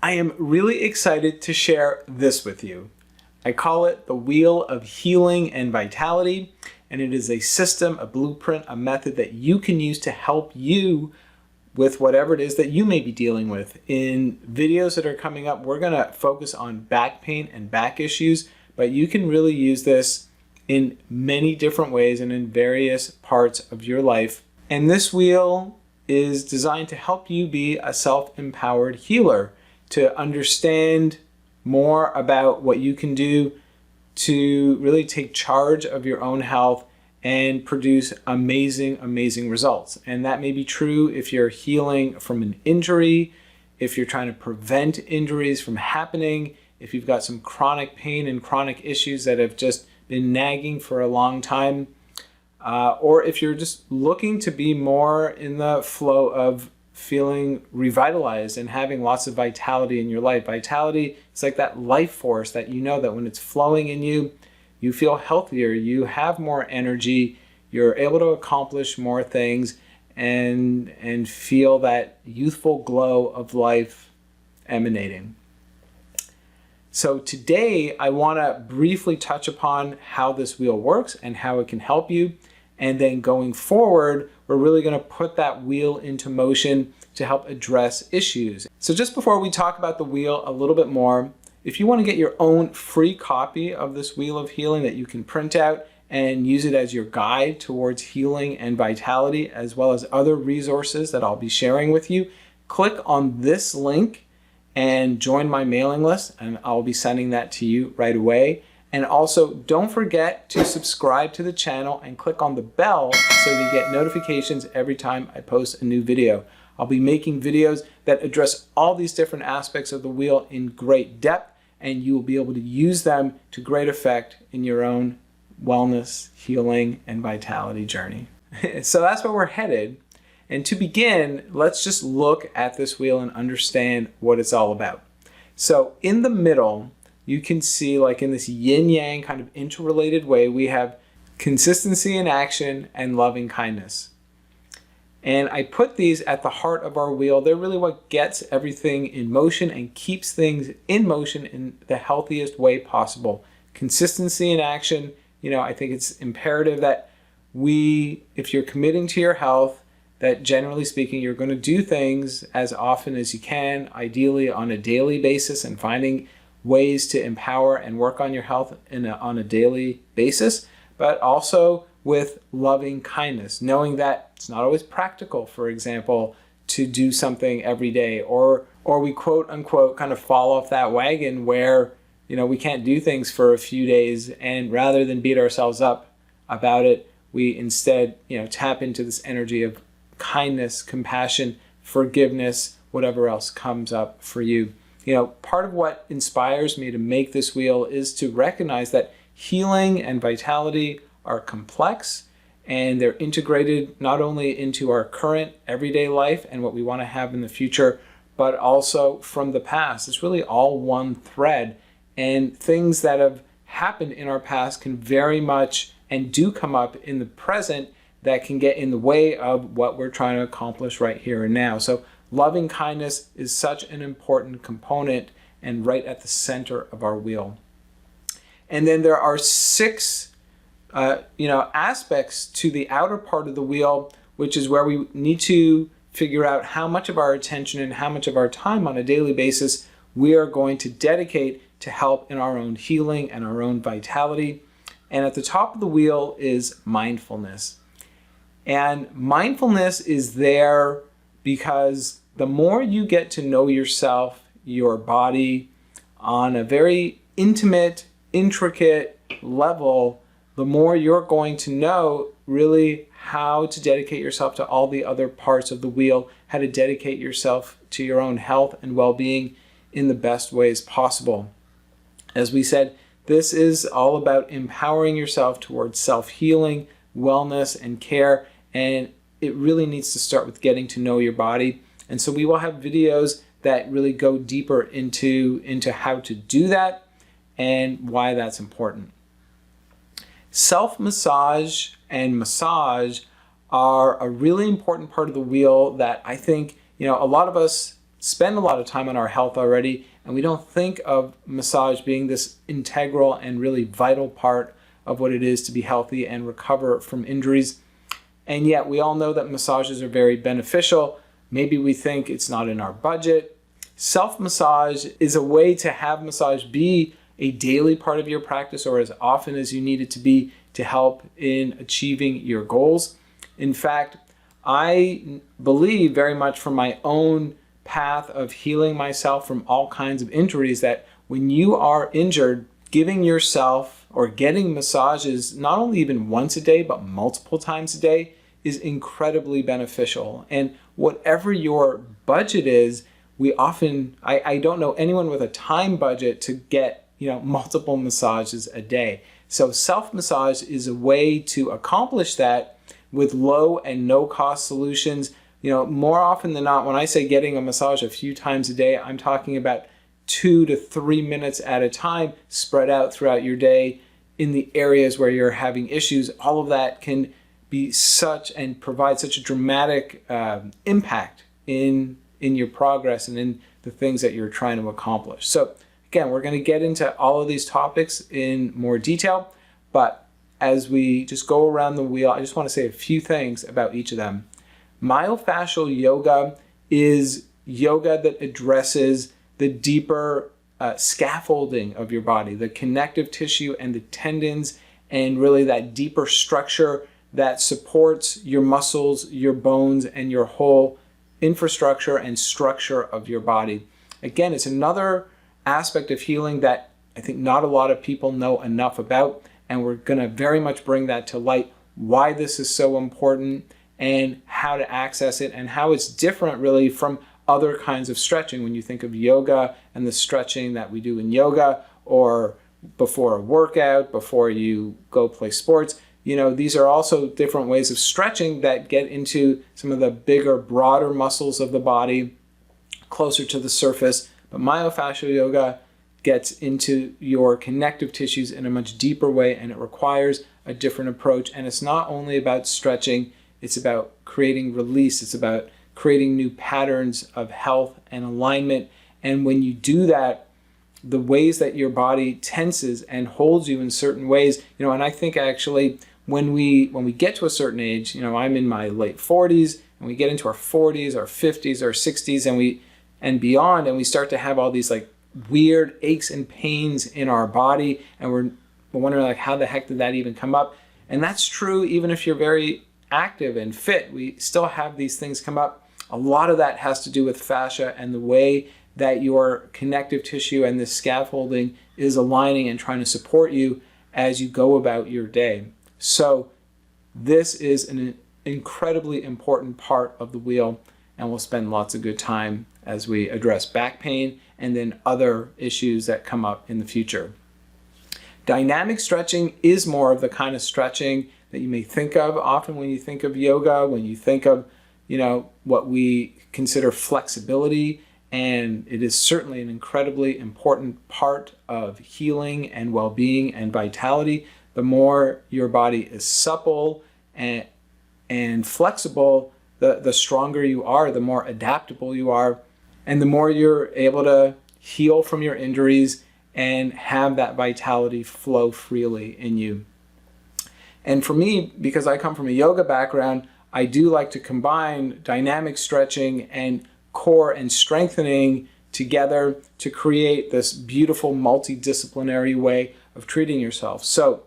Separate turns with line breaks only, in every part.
I am really excited to share this with you. I call it the Wheel of Healing and Vitality, and it is a system, a blueprint, a method that you can use to help you with whatever it is that you may be dealing with. In videos that are coming up, we're going to focus on back pain and back issues, but you can really use this in many different ways and in various parts of your life. And this wheel is designed to help you be a self-empowered healer, to understand more about what you can do to really take charge of your own health and produce amazing, amazing results. And that may be true if you're healing from an injury, if you're trying to prevent injuries from happening, if you've got some chronic pain and chronic issues that have just been nagging for a long time, or if you're just looking to be more in the flow of feeling revitalized and having lots of vitality in your life. Vitality is like that life force that you know that when it's flowing in you, you feel healthier, you have more energy, you're able to accomplish more things and feel that youthful glow of life emanating. So today I want to briefly touch upon how this wheel works and how it can help you. And then going forward, we're really going to put that wheel into motion to help address issues. So just before we talk about the wheel a little bit more, if you want to get your own free copy of this Wheel of Healing that you can print out and use it as your guide towards healing and vitality, as well as other resources that I'll be sharing with you, click on this link and join my mailing list, and I'll be sending that to you right away. And also, don't forget to subscribe to the channel and click on the bell so that you get notifications every time I post a new video. I'll be making videos that address all these different aspects of the wheel in great depth, and you will be able to use them to great effect in your own wellness, healing, and vitality journey. So that's where we're headed. And to begin, let's just look at this wheel and understand what it's all about. So in the middle, you can see, like in this yin-yang kind of interrelated way, we have consistency in action and loving kindness. And I put these at the heart of our wheel. They're really what gets everything in motion and keeps things in motion in the healthiest way possible. Consistency in action, I think it's imperative that if you're committing to your health, that generally speaking, you're going to do things as often as you can, ideally on a daily basis, and finding ways to empower and work on your health on a daily basis, but also with loving kindness, knowing that it's not always practical, for example, to do something every day, or we quote unquote kind of fall off that wagon where we can't do things for a few days, and rather than beat ourselves up about it, we instead tap into this energy of kindness, compassion, forgiveness, whatever else comes up for you. Part of what inspires me to make this wheel is to recognize that healing and vitality are complex, and they're integrated not only into our current everyday life and what we want to have in the future, but also from the past. It's really all one thread, and things that have happened in our past can very much and do come up in the present that can get in the way of what we're trying to accomplish right here and now. So loving kindness is such an important component and right at the center of our wheel. And then there are 6 aspects to the outer part of the wheel, which is where we need to figure out how much of our attention and how much of our time on a daily basis we are going to dedicate to help in our own healing and our own vitality. And at the top of the wheel is mindfulness. And mindfulness is there because the more you get to know yourself, your body, on a very intimate, intricate level, the more you're going to know really how to dedicate yourself to all the other parts of the wheel, how to dedicate yourself to your own health and well-being in the best ways possible. As we said, this is all about empowering yourself towards self-healing, wellness, and care, and it really needs to start with getting to know your body. And so we will have videos that really go deeper into how to do that and why that's important. Self-massage and massage are a really important part of the wheel that I think, a lot of us spend a lot of time on our health already, and we don't think of massage being this integral and really vital part of what it is to be healthy and recover from injuries. And yet we all know that massages are very beneficial. Maybe we think it's not in our budget. Self-massage is a way to have massage be a daily part of your practice, or as often as you need it to be, to help in achieving your goals. In fact, I believe very much from my own path of healing myself from all kinds of injuries that when you are injured, giving yourself or getting massages not only even once a day but multiple times a day is incredibly beneficial. And whatever your budget is, I don't know anyone with a time budget to get multiple massages a day. So self-massage is a way to accomplish that with low and no cost solutions. More often than not, when I say getting a massage a few times a day, I'm talking about 2 to 3 minutes at a time spread out throughout your day in the areas where you're having issues. All of that can be provide such a dramatic impact in your progress and in the things that you're trying to accomplish. So again, we're going to get into all of these topics in more detail, but as we just go around the wheel, I just want to say a few things about each of them. Myofascial yoga is yoga that addresses the deeper scaffolding of your body, the connective tissue and the tendons, and really that deeper structure that supports your muscles, your bones, and your whole infrastructure and structure of your body. Again, it's another aspect of healing that I think not a lot of people know enough about, and we're going to very much bring that to light, why this is so important and how to access it and how it's different really from other kinds of stretching. When you think of yoga and the stretching that we do in yoga, or before a workout, before you go play sports, these are also different ways of stretching that get into some of the bigger, broader muscles of the body, closer to the surface. But myofascial yoga gets into your connective tissues in a much deeper way, and it requires a different approach. And it's not only about stretching, it's about creating release. It's about creating new patterns of health and alignment. And when you do that, the ways that your body tenses and holds you in certain ways, and I think actually when we get to a certain age, I'm in my late 40s, and we get into our 40s, our 50s, our 60s, and beyond, and we start to have all these like weird aches and pains in our body, and we're wondering like, how the heck did that even come up? And that's true even if you're very active and fit. We still have these things come up. A lot of that has to do with fascia and the way that your connective tissue and the scaffolding is aligning and trying to support you as you go about your day. So this is an incredibly important part of the wheel, and we'll spend lots of good time as we address back pain and then other issues that come up in the future. Dynamic stretching is more of the kind of stretching that you may think of often when you think of yoga, when you think of, what we consider flexibility, and it is certainly an incredibly important part of healing and well-being and vitality. The more your body is supple and flexible, the stronger you are, the more adaptable you are, and the more you're able to heal from your injuries and have that vitality flow freely in you. And for me, because I come from a yoga background, I do like to combine dynamic stretching and core and strengthening together to create this beautiful multidisciplinary way of treating yourself. So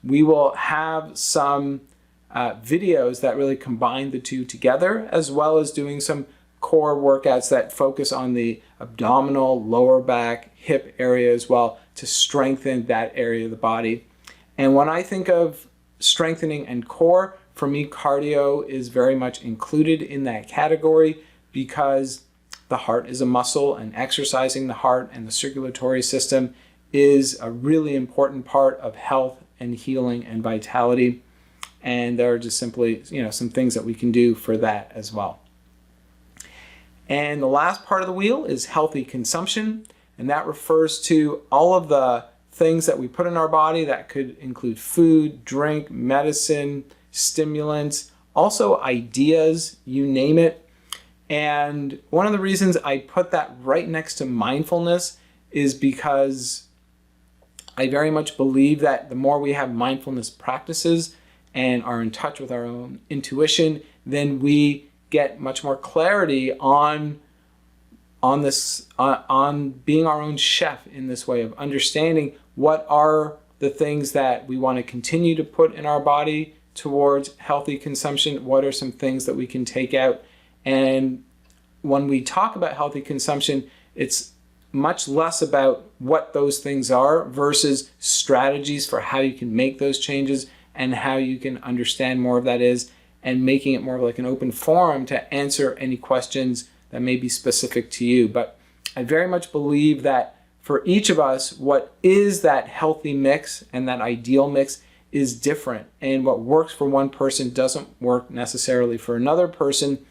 we will have some videos that really combine the two together, as well as doing some core workouts that focus on the abdominal, lower back, hip area as well, to strengthen that area of the body. And when I think of strengthening and core, for me, cardio is very much included in that category, because the heart is a muscle, and exercising the heart and the circulatory system is a really important part of health and healing and vitality. And there are just simply, some things that we can do for that as well. And the last part of the wheel is healthy consumption, and that refers to all of the things that we put in our body that could include food, drink, medicine, stimulants, also ideas, you name it. And one of the reasons I put that right next to mindfulness is because I very much believe that the more we have mindfulness practices and are in touch with our own intuition, then we get much more clarity on being our own chef in this way of understanding what are the things that we want to continue to put in our body towards healthy consumption, what are some things that we can take out. And when we talk about healthy consumption, it's much less about what those things are versus strategies for how you can make those changes and how you can understand more of that is, and making it more like an open forum to answer any questions that may be specific to you. But I very much believe that for each of us, what is that healthy mix and that ideal mix is different. And what works for one person doesn't work necessarily for another person.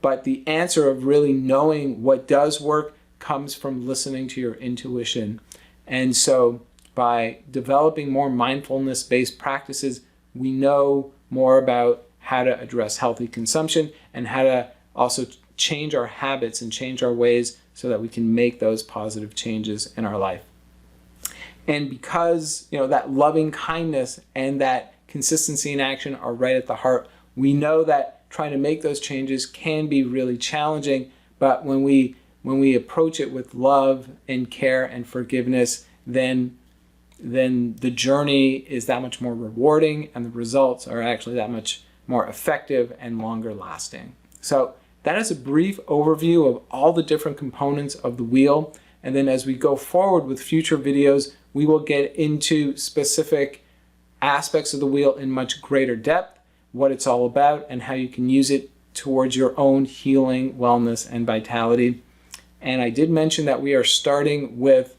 But the answer of really knowing what does work comes from listening to your intuition. And so by developing more mindfulness-based practices, we know more about how to address healthy consumption and how to also change our habits and change our ways so that we can make those positive changes in our life. And because that loving kindness and that consistency in action are right at the heart, we know that trying to make those changes can be really challenging, but when we approach it with love and care and forgiveness, then the journey is that much more rewarding and the results are actually that much more effective and longer lasting. So that is a brief overview of all the different components of the wheel. And then as we go forward with future videos, we will get into specific aspects of the wheel in much greater depth, what it's all about, and how you can use it towards your own healing, wellness, and vitality. And I did mention that we are starting with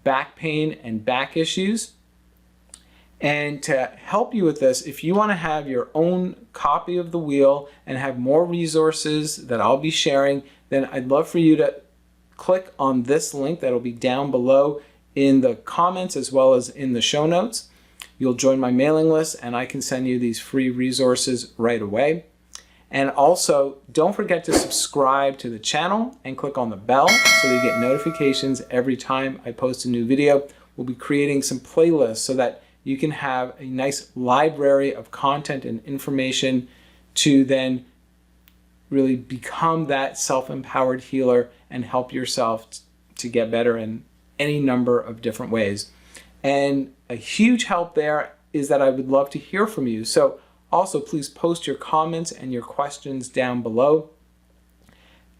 back pain and back issues. And to help you with this, if you want to have your own copy of the wheel and have more resources that I'll be sharing, then I'd love for you to click on this link that'll be down below in the comments as well as in the show notes. You'll join my mailing list and I can send you these free resources right away. And also, don't forget to subscribe to the channel and click on the bell so that you get notifications every time I post a new video. We'll be creating some playlists so that you can have a nice library of content and information to then really become that self-empowered healer and help yourself to get better in any number of different ways. And a huge help there is that I would love to hear from you. So also please post your comments and your questions down below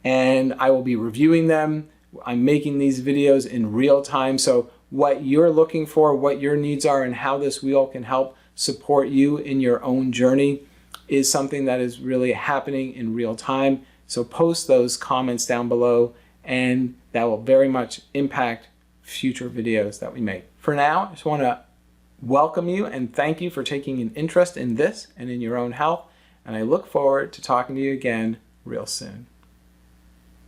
and I will be reviewing them. I'm making these videos in real time, so what you're looking for, what your needs are, and how this wheel can help support you in your own journey is something that is really happening in real time. So post those comments down below and that will very much impact future videos that we make. For now, I just want to welcome you and thank you for taking an interest in this and in your own health. And I look forward to talking to you again real soon.